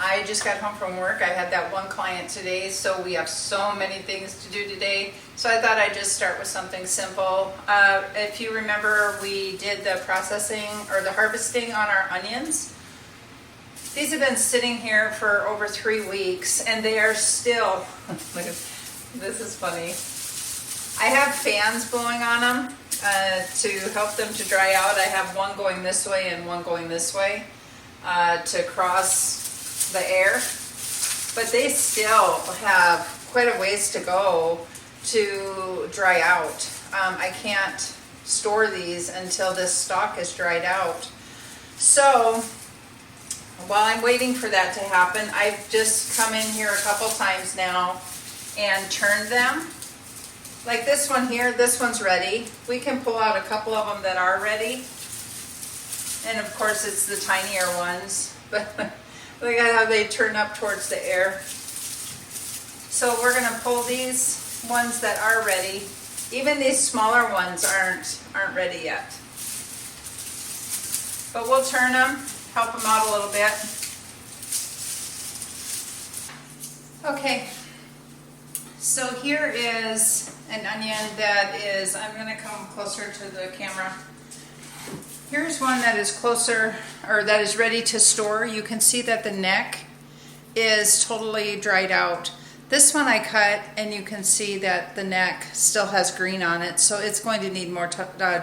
I just got home from work. I had that one client today, so we have so many things to do today. So I thought I'd just start with something simple. If you remember, we did the processing or the harvesting on our onions. These have been sitting here for over 3 weeks and they are still, look at, this is funny. I have fans blowing on them to help them to dry out. I have one going this way and one going this way to cross the air. But they still have quite a ways to go to dry out. I can't store these until this stalk is dried out. So while I'm waiting for that to happen, I've just come in here a couple times now and turned them. Like this one here, this one's ready. We can pull out a couple of them that are ready. And of course it's the tinier ones, but look at how they turn up towards the air. So we're gonna pull these ones that are ready. Even these smaller ones aren't ready yet. But we'll turn them, help them out a little bit. Okay, so here is an onion that is, I'm going to come closer to the camera. Here's one that is closer, or that is ready to store. You can see that the neck is totally dried out. This one I cut and you can see that the neck still has green on it, so it's going to need more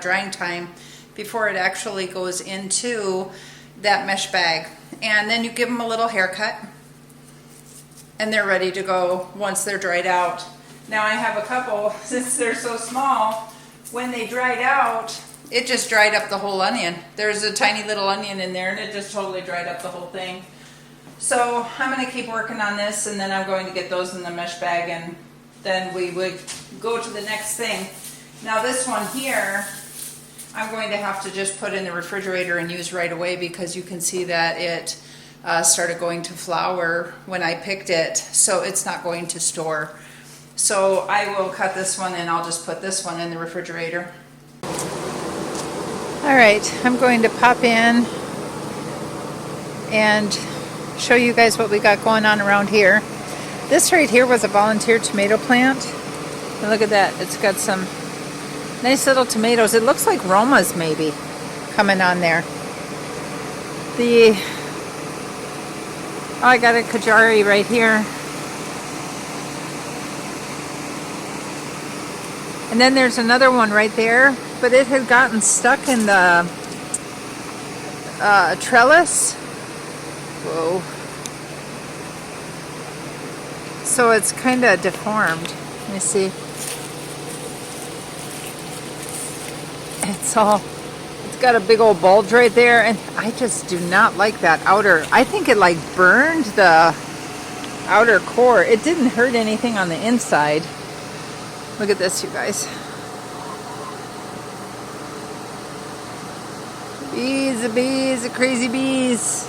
drying time before it actually goes into that mesh bag. And then you give them a little haircut and they're ready to go once they're dried out. Now I have a couple, since they're so small, when they dried out, it just dried up the whole onion. There's a tiny little onion in there and it just totally dried up the whole thing. So I'm going to keep working on this and then I'm going to get those in the mesh bag and then we would go to the next thing. Now this one here, I'm going to have to just put in the refrigerator and use right away because you can see that it started going to flower when I picked it, so it's not going to store. So I will cut this one and I'll just put this one in the refrigerator. All right, I'm going to pop in and show you guys what we got going on around here. This right here was a volunteer tomato plant. And look at that, it's got some nice little tomatoes. It looks like Romas maybe coming on there. I got a Kajari right here. And then there's another one right there, but it had gotten stuck in the trellis. Whoa. So it's kind of deformed. Let me see. It's got a big old bulge right there, and I just do not like that outer. I think it like burned the outer core. It didn't hurt anything on the inside. Look at this, you guys. Bees, the bees, the crazy bees.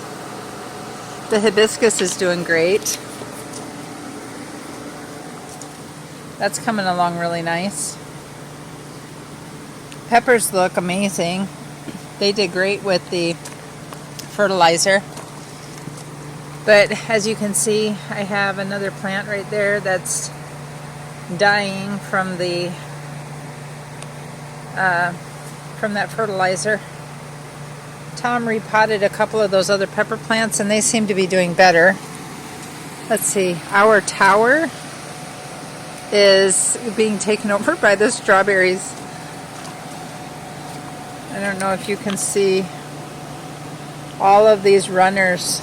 The hibiscus is doing great. That's coming along really nice. Peppers look amazing. They did great with the fertilizer. But as you can see, I have another plant right there that's dying from the from that fertilizer. Tom repotted a couple of those other pepper plants and they seem to be doing better. Let's see, our tower is being taken over by the strawberries. I don't know if you can see all of these runners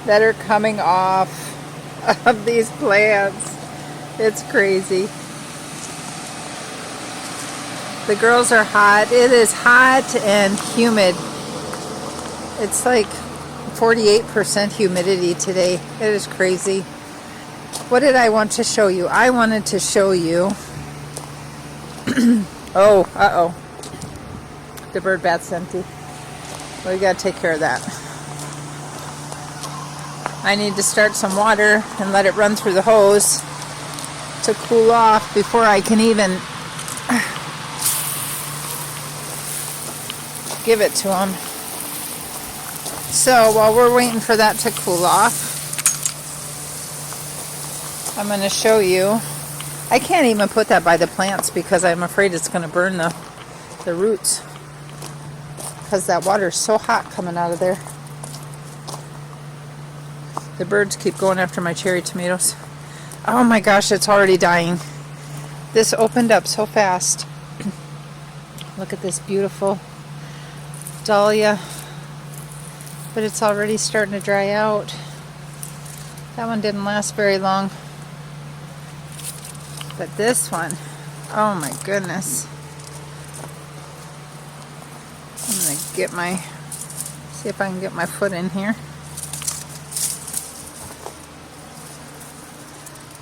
that are coming off of these plants. It's crazy. The girls are hot. It is hot and humid. It's like 48% humidity today. It is crazy. What did I want to show you? I wanted to show you oh, the bird bath's empty. Well, we gotta take care of that. I need to start some water and let it run through the hose to cool off before I can even give it to them. So while we're waiting for that to cool off, I'm going to show you. I can't even put that by the plants because I'm afraid it's going to burn the roots, because that water is so hot coming out of there. The birds keep going after my cherry tomatoes. Oh my gosh, it's already dying. This opened up so fast. Look at this beautiful dahlia. But it's already starting to dry out. That one didn't last very long. But this one, oh my goodness. I'm going to see if I can get my foot in here.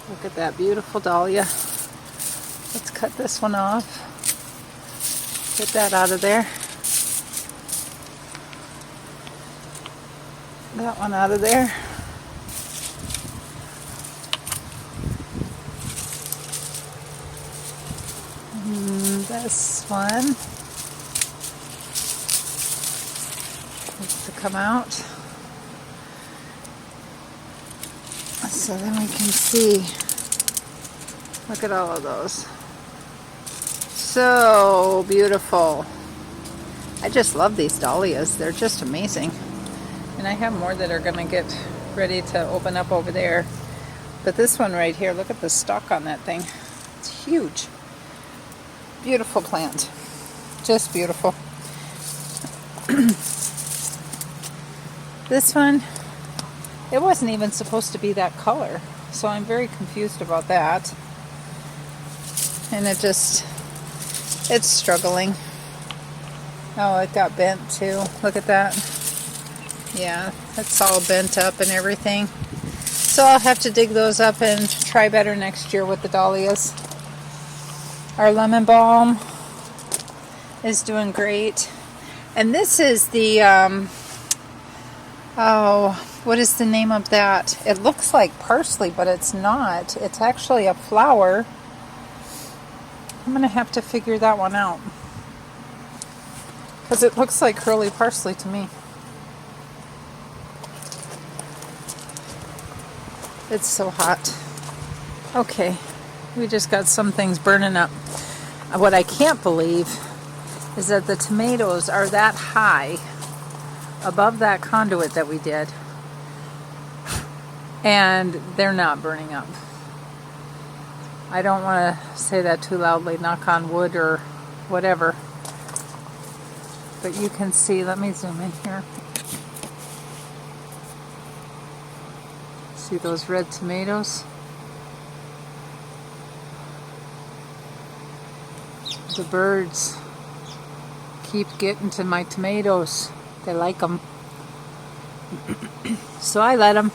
Look at that beautiful dahlia. Let's cut this one off. Get that out of there. That one out of there. This one needs to come out. So then we can see. Look at all of those. So beautiful. I just love these dahlias. They're just amazing. And I have more that are going to get ready to open up over there. But this one right here, look at the stalk on that thing. It's huge. Beautiful plant. Just beautiful. This one, it wasn't even supposed to be that color. So I'm very confused about that. And it's struggling. Oh, it got bent too. Look at that. Yeah, it's all bent up and everything. So I'll have to dig those up and try better next year with the dahlias. Our lemon balm is doing great. And this is the, what is the name of that? It looks like parsley, but it's not. It's actually a flower. I'm going to have to figure that one out, because it looks like curly parsley to me. It's so hot. Okay, we just got some things burning up. What I can't believe is that the tomatoes are that high above that conduit that we did, and they're not burning up. I don't want to say that too loudly, knock on wood or whatever. But you can see, let me zoom in here. See those red tomatoes? The birds keep getting to my tomatoes. They like them. So I let them,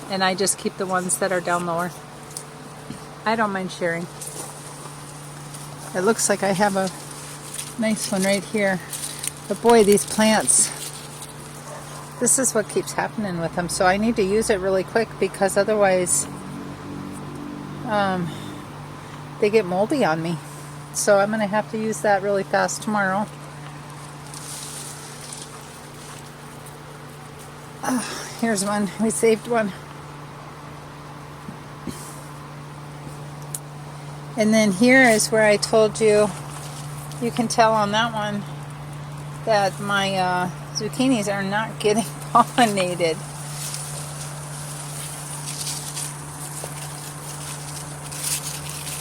and I just keep the ones that are down lower. I don't mind sharing. It looks like I have a nice one right here. But boy, these plants, this is what keeps happening with them. So I need to use it really quick, because otherwise they get moldy on me. So I'm going to have to use that really fast tomorrow. Here's one. We saved one. And then here is where I told you, you can tell on that one that my zucchinis are not getting pollinated.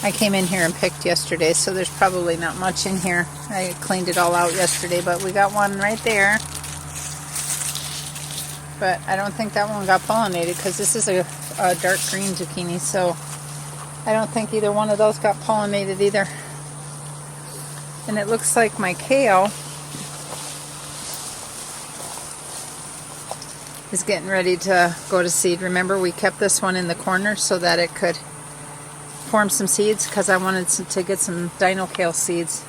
I came in here and picked yesterday, so there's probably not much in here. I cleaned it all out yesterday, but we got one right there. But I don't think that one got pollinated, because this is a dark green zucchini, so I don't think either one of those got pollinated either. And it looks like my kale is getting ready to go to seed. Remember, we kept this one in the corner so that it could form some seeds, because I wanted to get some dino kale seeds.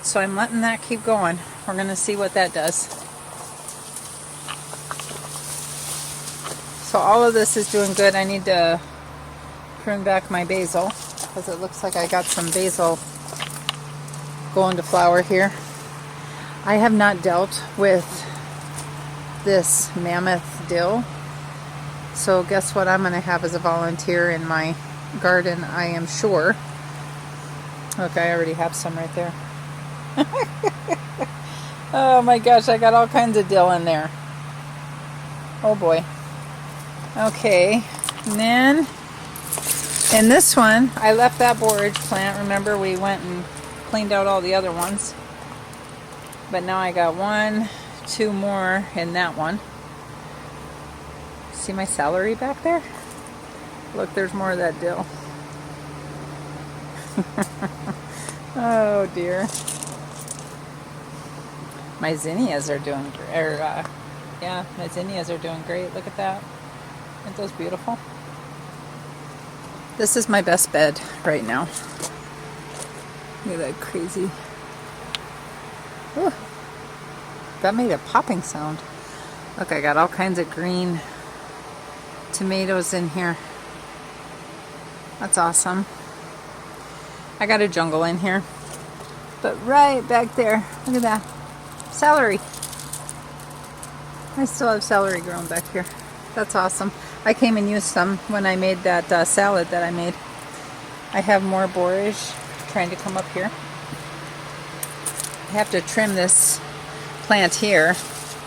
So I'm letting that keep going. We're going to see what that does. So all of this is doing good. I need to prune back my basil, because it looks like I got some basil going to flower here. I have not dealt with this mammoth dill. So guess what I'm going to have as a volunteer in my garden, I am sure. Look, I already have some right there. Oh my gosh, I got all kinds of dill in there. Oh boy. Okay, and then in this one, I left that borage plant. Remember, we went and cleaned out all the other ones. But now I got 1, 2 more in that one. See my celery back there? Look, there's more of that dill. Oh dear. My zinnias are doing great. Yeah, my zinnias are doing great. Look at that. Aren't those beautiful? This is my best bed right now. Look at that crazy. Ooh, that made a popping sound. Look, I got all kinds of green tomatoes in here. That's awesome. I got a jungle in here. But right back there, look at that. Celery. I still have celery growing back here. That's awesome. I came and used some when I made that salad that I made. I have more borage trying to come up here. I have to trim this plant here.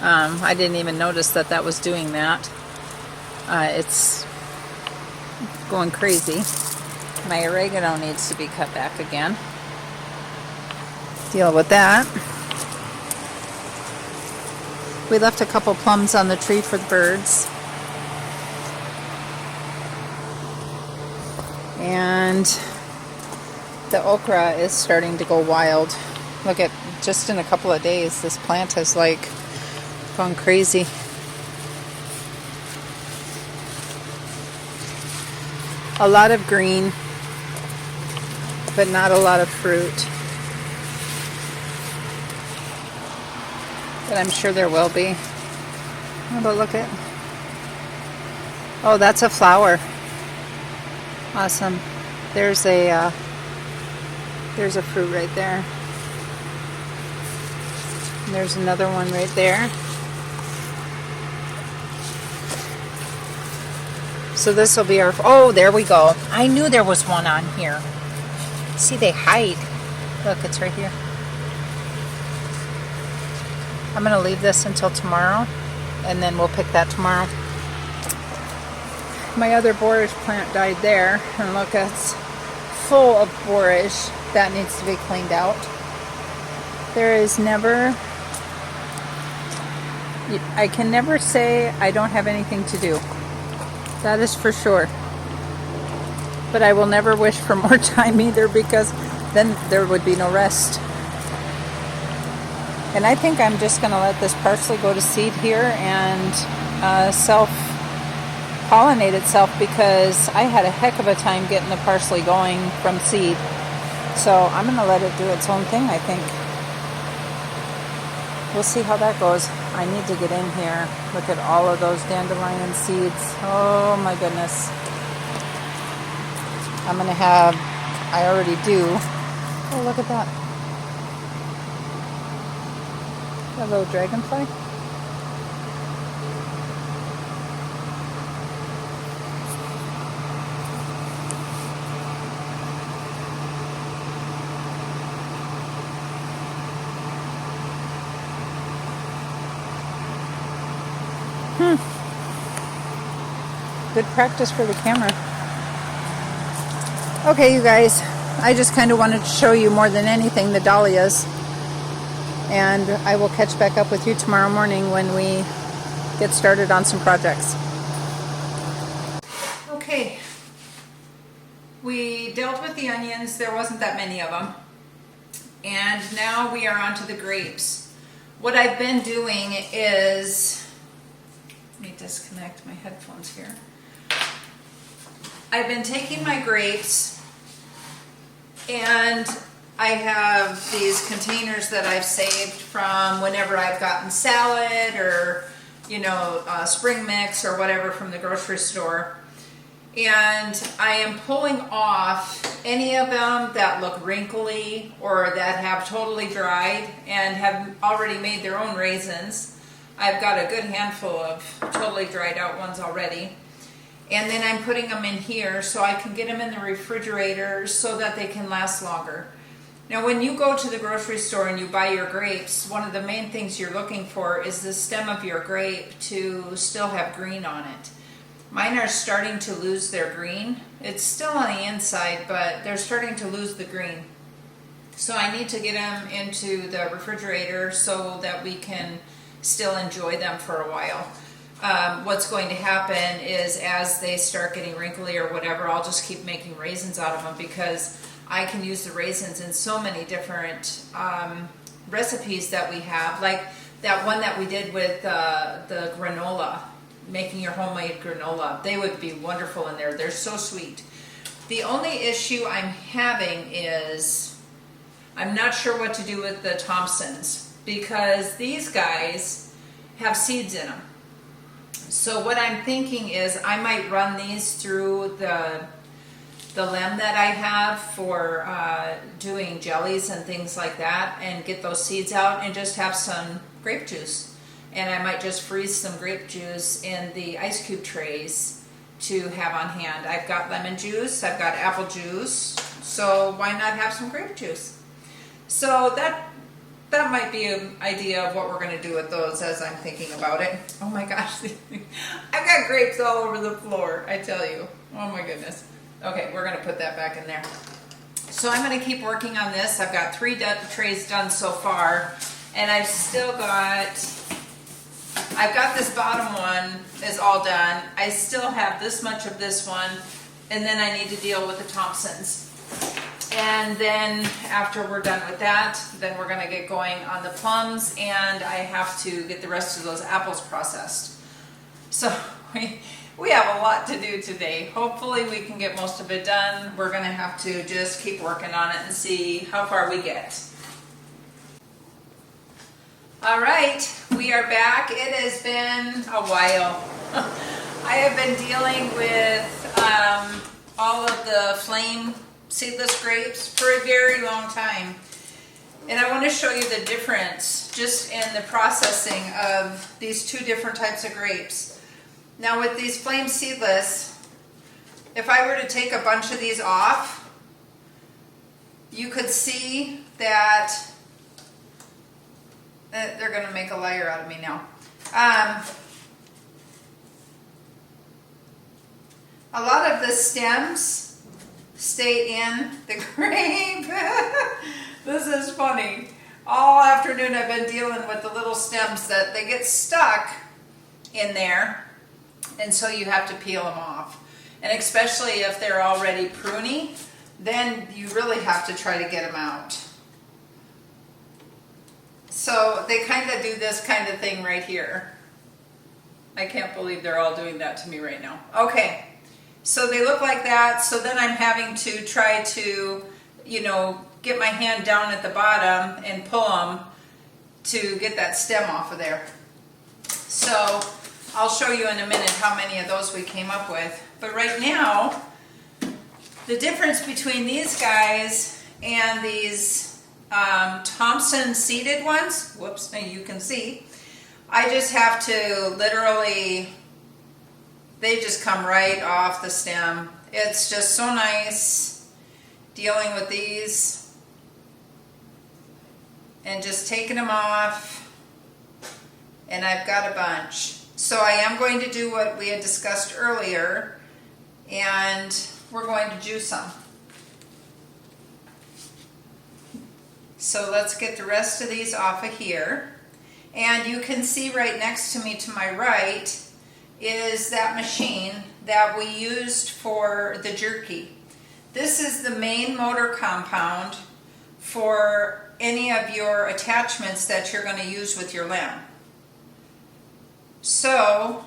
I didn't even notice that that was doing that. It's going crazy. My oregano needs to be cut back again. Deal with that. We left a couple plums on the tree for the birds. And the okra is starting to go wild. Look at, just in a couple of days, this plant has like gone crazy. A lot of green, but not a lot of fruit. But I'm sure there will be. Oh, but look at, oh, that's a flower. Awesome. There's a fruit right there. And there's another one right there. So this will be our, oh, there we go. I knew there was one on here. See, they hide. Look, it's right here. I'm going to leave this until tomorrow, and then we'll pick that tomorrow. My other borage plant died there, and look, it's full of borage. That needs to be cleaned out. There is never, I can never say I don't have anything to do. That is for sure. But I will never wish for more time either, because then there would be no rest. And I think I'm just going to let this parsley go to seed here and self-pollinate itself, because I had a heck of a time getting the parsley going from seed. So I'm going to let it do its own thing, I think. We'll see how that goes. I need to get in here. Look at all of those dandelion seeds. Oh my goodness. I'm going to have, I already do. Oh, look at that. A little dragonfly. Good practice for the camera. Okay, you guys, I just kind of wanted to show you more than anything the dahlias. And I will catch back up with you tomorrow morning when we get started on some projects. Okay, we dealt with the onions. There wasn't that many of them. And now we are on to the grapes. What I've been doing is, let me disconnect my headphones here. I've been taking my grapes, and I have these containers that I've saved from whenever I've gotten salad or, you know, spring mix or whatever from the grocery store. And I am pulling off any of them that look wrinkly or that have totally dried and have already made their own raisins. I've got a good handful of totally dried out ones already. And then I'm putting them in here so I can get them in the refrigerator so that they can last longer. Now when you go to the grocery store and you buy your grapes, one of the main things you're looking for is the stem of your grape to still have green on it. Mine are starting to lose their green. It's still on the inside, but they're starting to lose the green. So I need to get them into the refrigerator so that we can still enjoy them for a while. What's going to happen is as they start getting wrinkly or whatever, I'll just keep making raisins out of them because I can use the raisins in so many different recipes that we have. Like that one that we did with the granola, making your homemade granola. They would be wonderful in there. They're so sweet. The only issue I'm having is I'm not sure what to do with the Thompsons because these guys have seeds in them. So what I'm thinking is I might run these through the lem that I have for doing jellies and things like that and get those seeds out and just have some grape juice. And I might just freeze some grape juice in the ice cube trays to have on hand. I've got lemon juice, I've got apple juice, so why not have some grape juice? So that might be an idea of what we're going to do with those as I'm thinking about it. Oh my gosh, I've got grapes all over the floor, I tell you. Oh my goodness. Okay, we're going to put that back in there. So I'm going to keep working on this. I've got 3 trays done so far, and I've got this bottom one is all done. I still have this much of this one, and then I need to deal with the Thompsons. And then after we're done with that, then we're going to get going on the plums, and I have to get the rest of those apples processed. So we have a lot to do today. Hopefully we can get most of it done. We're going to have to just keep working on it and see how far we get. All right, we are back. It has been a while. I have been dealing with all of the flame seedless grapes for a very long time. And I want to show you the difference just in the processing of these 2 different types of grapes. Now with these flame seedless, if I were to take a bunch of these off, you could see that they're going to make a liar out of me now. A lot of the stems stay in the grape. This is funny. All afternoon I've been dealing with the little stems that they get stuck in there, and so you have to peel them off. And especially if they're already pruny, then you really have to try to get them out. So they kind of do this kind of thing right here. I can't believe they're all doing that to me right now. Okay. So they look like that, so then I'm having to try to, get my hand down at the bottom and pull them to get that stem off of there. So I'll show you in a minute how many of those we came up with. But right now, the difference between these guys and these Thompson seeded ones, whoops, you can see, I just have to literally, they just come right off the stem. It's just so nice dealing with these and just taking them off. And I've got a bunch. So I am going to do what we had discussed earlier, and we're going to juice them. So let's get the rest of these off of here. And you can see right next to me to my right is that machine that we used for the jerky. This is the main motor compound for any of your attachments that you're going to use with your lamb. So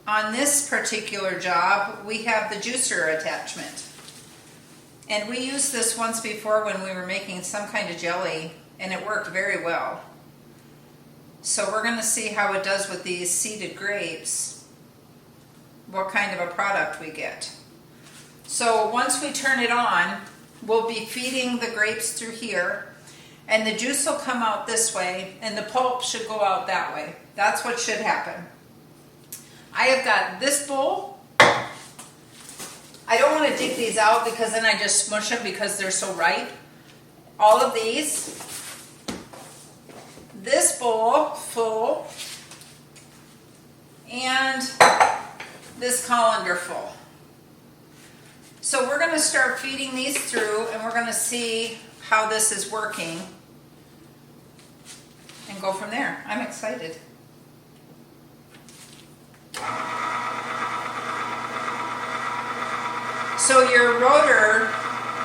on this particular job, we have the juicer attachment. And we used this once before when we were making some kind of jelly, and it worked very well. So we're going to see how it does with these seeded grapes, what kind of a product we get. So once we turn it on, we'll be feeding the grapes through here, and the juice will come out this way, and the pulp should go out that way. That's what should happen. I have got this bowl. I don't want to dig these out because then I just smush them because they're so ripe. All of these. This bowl full. And this colander full. So we're going to start feeding these through, and we're going to see how this is working and go from there. I'm excited. So your rotor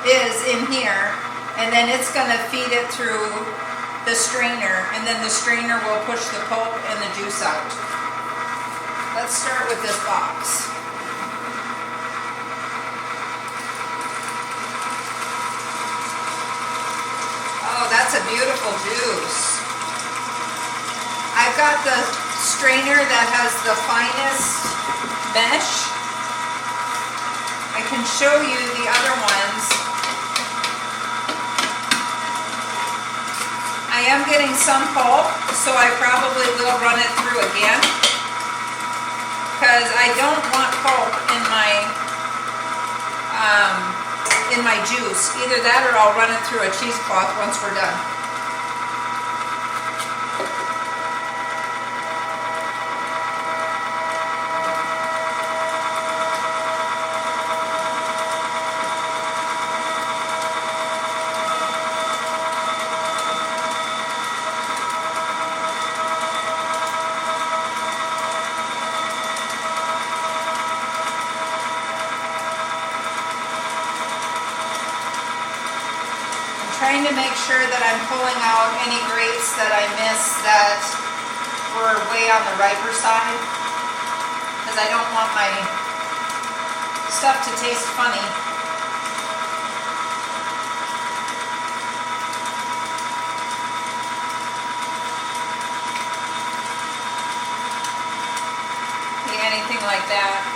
is in here, and then it's going to feed it through the strainer, and then the strainer will push the pulp and the juice out. Let's start with this box. Oh, that's a beautiful juice. I've got the strainer that has the finest mesh. I can show you the other ones. I am getting some pulp, so I probably will run it through again, because I don't want pulp in my juice. Either that or I'll run it through a cheesecloth once we're done. Trying to make sure that I'm pulling out any grapes that I missed that were way on the riper side, because I don't want my stuff to taste funny. Anything like that.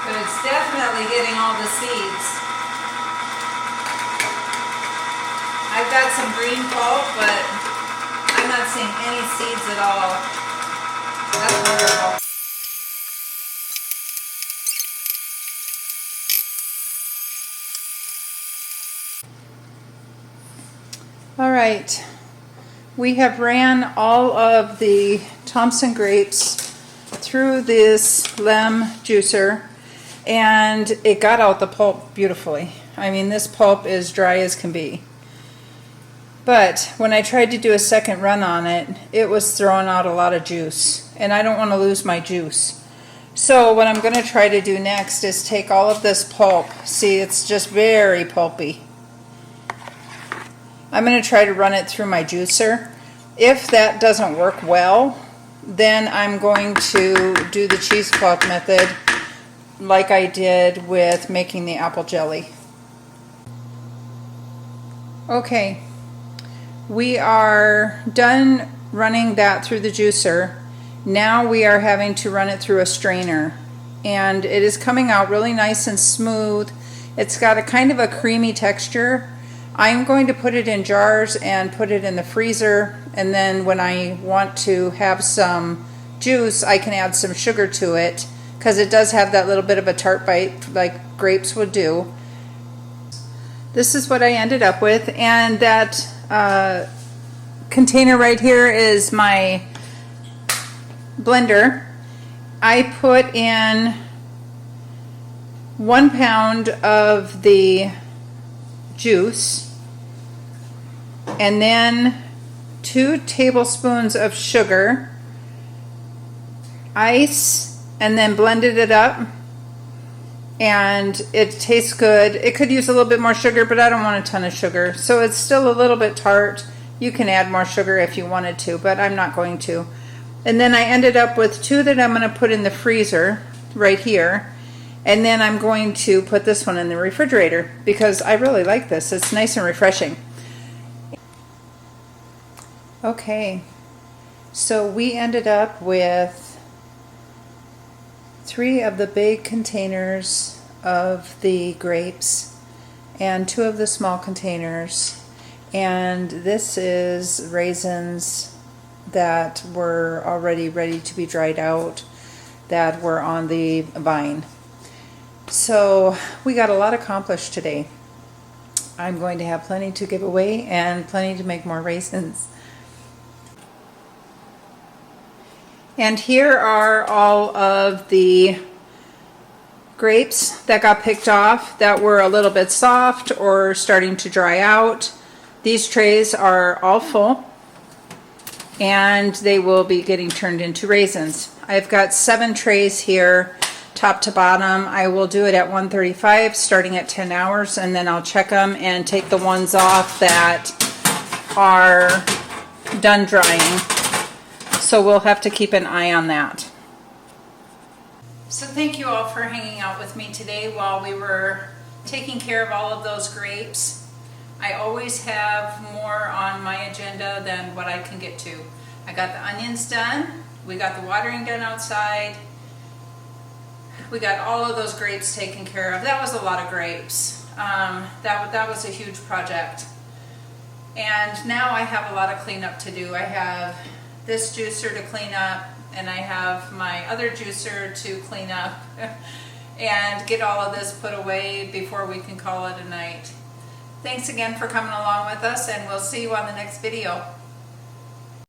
But it's definitely getting all the seeds. I've got some green pulp, but I'm not seeing any seeds at all. That's wonderful. All right, we have ran all of the Thompson grapes through this lem juicer, and it got out the pulp beautifully. I mean, this pulp is dry as can be. But when I tried to do a second run on it, it was throwing out a lot of juice, and I don't want to lose my juice. So what I'm going to try to do next is take all of this pulp. See, it's just very pulpy. I'm going to try to run it through my juicer. If that doesn't work well, then I'm going to do the cheesecloth method like I did with making the apple jelly. Okay, we are done running that through the juicer. Now we are having to run it through a strainer, and it is coming out really nice and smooth. It's got a kind of a creamy texture. I'm going to put it in jars and put it in the freezer, and then when I want to have some juice, I can add some sugar to it, because it does have that little bit of a tart bite like grapes would do. This is what I ended up with, and that container right here is my blender. I put in 1 pound of the juice, and then 2 tablespoons of sugar, ice, and then blended it up. and it tastes good. It could use a little bit more sugar, but I don't want a ton of sugar. So it's still a little bit tart. You can add more sugar if you wanted to, but I'm not going to. And then I ended up with 2 that I'm going to put in the freezer right here. And then I'm going to put this one in the refrigerator because I really like this. It's nice and refreshing. Okay, so we ended up with 3 of the big containers of the grapes and 2 of the small containers. And this is raisins that were already ready to be dried out that were on the vine. So we got a lot accomplished today. I'm going to have plenty to give away and plenty to make more raisins. And here are all of the grapes that got picked off that were a little bit soft or starting to dry out. These trays are all full and they will be getting turned into raisins. I've got 7 trays here, top to bottom. I will do it at 135 starting at 10 hours, and then I'll check them and take the ones off that are done drying. So we'll have to keep an eye on that. So thank you all for hanging out with me today while we were taking care of all of those grapes. I always have more on my agenda than what I can get to. I got the onions done, we got the watering done outside, we got all of those grapes taken care of. That was a lot of grapes. That was a huge project. And now I have a lot of cleanup to do. I have this juicer to clean up, and I have my other juicer to clean up and get all of this put away before we can call it a night. Thanks again for coming along with us, and we'll see you on the next video.